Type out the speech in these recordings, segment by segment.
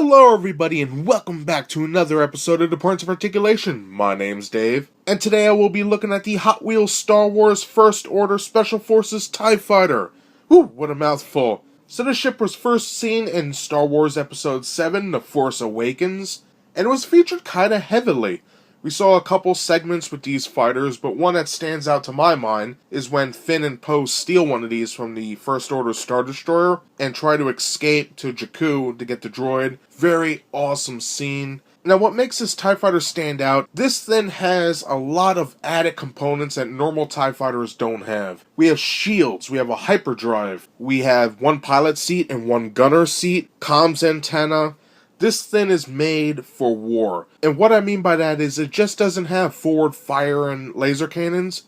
Hello everybody and welcome back to another episode of The Points of Articulation. My name's Dave, and today I will be looking at the Hot Wheels Star Wars First Order Special Forces TIE Fighter. Whew, what a mouthful. So this ship was first seen in Star Wars Episode 7, The Force Awakens, and it was featured kinda heavily. We saw a couple segments with these fighters, but one that stands out to my mind is when Finn and Poe steal one of these from the First Order Star Destroyer and try to escape to Jakku to get the droid. Very awesome scene. Now what makes this TIE Fighter stand out, this then has a lot of added components that normal TIE Fighters don't have. We have shields, we have a hyperdrive, we have one pilot seat and one gunner seat, comms antenna. This thing is made for war. And what I mean by that is it just doesn't have forward fire and laser cannons.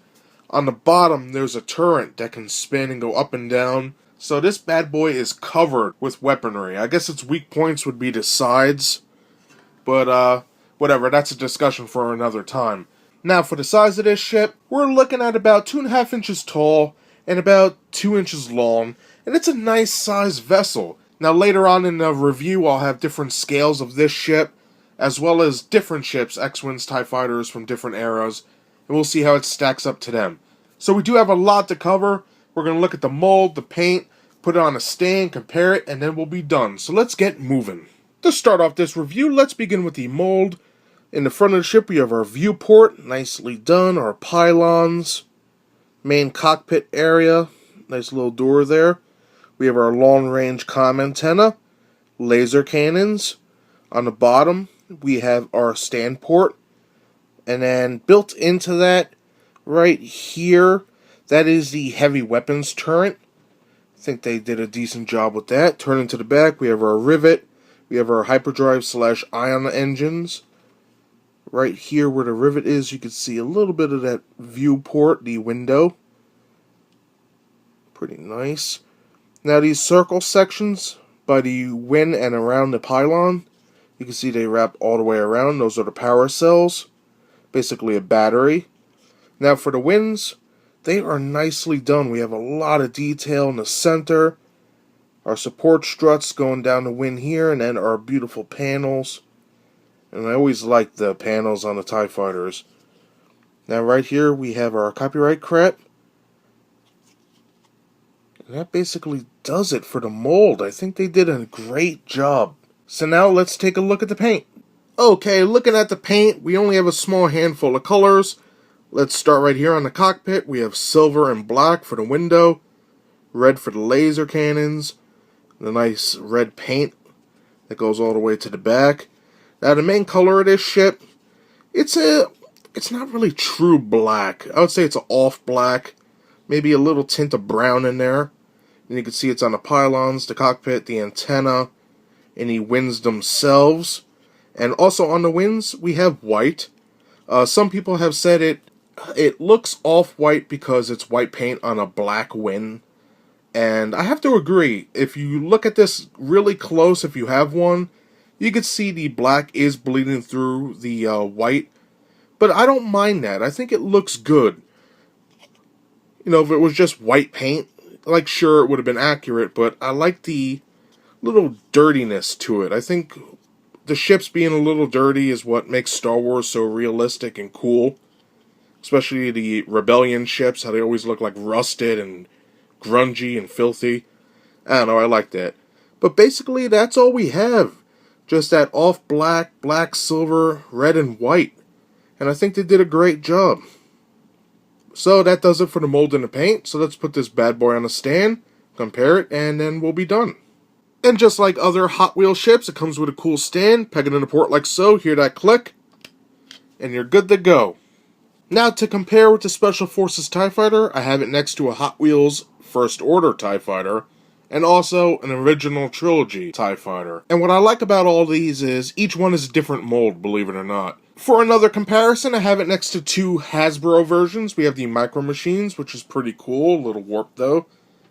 On the bottom, there's a turret that can spin and go up and down. So this bad boy is covered with weaponry. I guess its weak points would be the sides. But, whatever, that's a discussion for another time. Now, for the size of this ship, we're looking at about 2.5 inches tall and about 2 inches long. And it's a nice sized vessel. Now later on in the review I'll have different scales of this ship, as well as different ships, X-Wings, TIE Fighters from different eras, and we'll see how it stacks up to them. So we do have a lot to cover. We're going to look at the mold, the paint, put it on a stand, compare it, and then we'll be done. So let's get moving. To start off this review, let's begin with the mold. In the front of the ship we have our viewport, nicely done, our pylons, main cockpit area, nice little door there. We have our long-range comm antenna, laser cannons. On the bottom, we have our stand port. And then built into that, right here, that is the heavy weapons turret. I think they did a decent job with that. Turning to the back, we have our rivet. We have our hyperdrive / ion engines. Right here where the rivet is, you can see a little bit of that viewport, the window. Pretty nice. Now these circle sections by the wing and around the pylon, you can see they wrap all the way around. Those are the power cells, basically a battery. Now for the wings, they are nicely done. We have a lot of detail in the center. Our support struts going down the wing here, and then our beautiful panels. And I always like the panels on the TIE Fighters. Now right here we have our copyright crap. And that basically does it for the mold. I think they did a great job. So now let's take a look at the paint. Okay, looking at the paint, we only have a small handful of colors. Let's start right here on the cockpit. We have silver and black for the window, red for the laser cannons, the nice red paint that goes all the way to the back. Now the main color of this ship, it's not really true black. I would say it's an off black, maybe a little tint of brown in there. And you can see it's on the pylons, the cockpit, the antenna, and the wings themselves. And also on the wings, we have white. Some people have said it looks off-white because it's white paint on a black wing. And I have to agree. If you look at this really close, if you have one, you can see the black is bleeding through the white. But I don't mind that. I think it looks good. You know, if it was just white paint, like, sure, it would have been accurate, but I like the little dirtiness to it. I think the ships being a little dirty is what makes Star Wars so realistic and cool. Especially the Rebellion ships, how they always look like rusted and grungy and filthy. I don't know, I like that. But basically, that's all we have. Just that off black, black, silver, red, and white. And I think they did a great job. So that does it for the mold and the paint. So let's put this bad boy on a stand, compare it, and then we'll be done. And just like other Hot Wheels ships, it comes with a cool stand. Peg it in the port like so, hear that click, and you're good to go. Now to compare with the Special Forces TIE Fighter, I have it next to a Hot Wheels First Order TIE Fighter, and also an original trilogy TIE Fighter. And what I like about all these is each one is a different mold, believe it or not. For another comparison, I have it next to two Hasbro versions. We have the Micro Machines, which is pretty cool, a little warped though.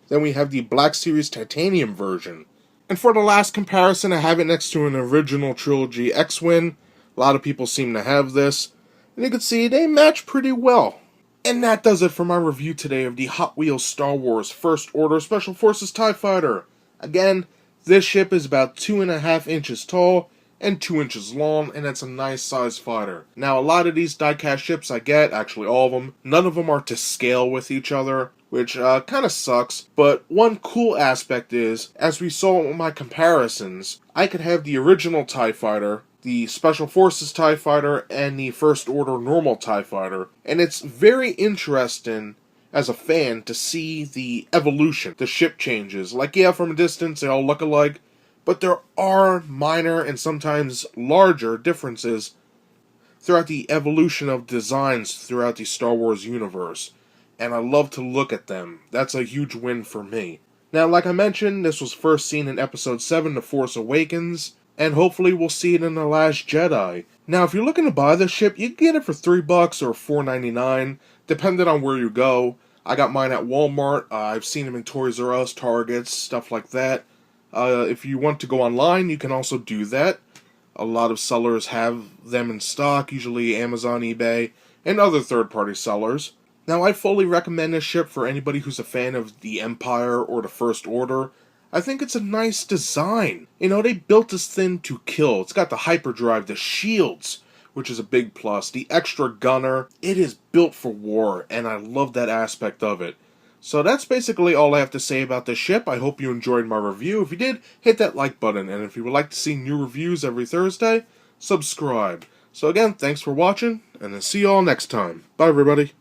Then we have the Black Series Titanium version. And for the last comparison, I have it next to an original trilogy X-Wing. A lot of people seem to have this. And you can see they match pretty well. And that does it for my review today of the Hot Wheels Star Wars First Order Special Forces TIE Fighter. Again, This ship is about 2.5 inches tall and 2 inches long, and it's a nice size fighter. Now, a lot of these diecast ships I get, actually all of them, none of them are to scale with each other, which kind of sucks. But one cool aspect is, as we saw in my comparisons, I could have the original TIE Fighter, the Special Forces TIE Fighter, and the First Order normal TIE Fighter, and it's very interesting as a fan to see the evolution, the ship changes. Like, yeah, from a distance they all look alike, but there are minor and sometimes larger differences throughout the evolution of designs throughout the Star Wars universe, and I love to look at them. That's a huge win for me. Now, like I mentioned, this was first seen in Episode 7, The Force Awakens, and hopefully we'll see it in The Last Jedi. Now, if you're looking to buy this ship, you can get it for $3 or $4.99, depending on where you go. I got mine at Walmart. I've seen them in Toys R Us, Targets, stuff like that. If you want to go online, you can also do that. A lot of sellers have them in stock, usually Amazon, eBay, and other third-party sellers. Now, I fully recommend this ship for anybody who's a fan of the Empire or the First Order. I think it's a nice design. You know, they built this thing to kill. It's got the hyperdrive, the shields, which is a big plus. The extra gunner, it is built for war, and I love that aspect of it. So that's basically all I have to say about this ship. I hope you enjoyed my review. If you did, hit that like button, and if you would like to see new reviews every Thursday, subscribe. So again, thanks for watching, and I'll see you all next time. Bye, everybody.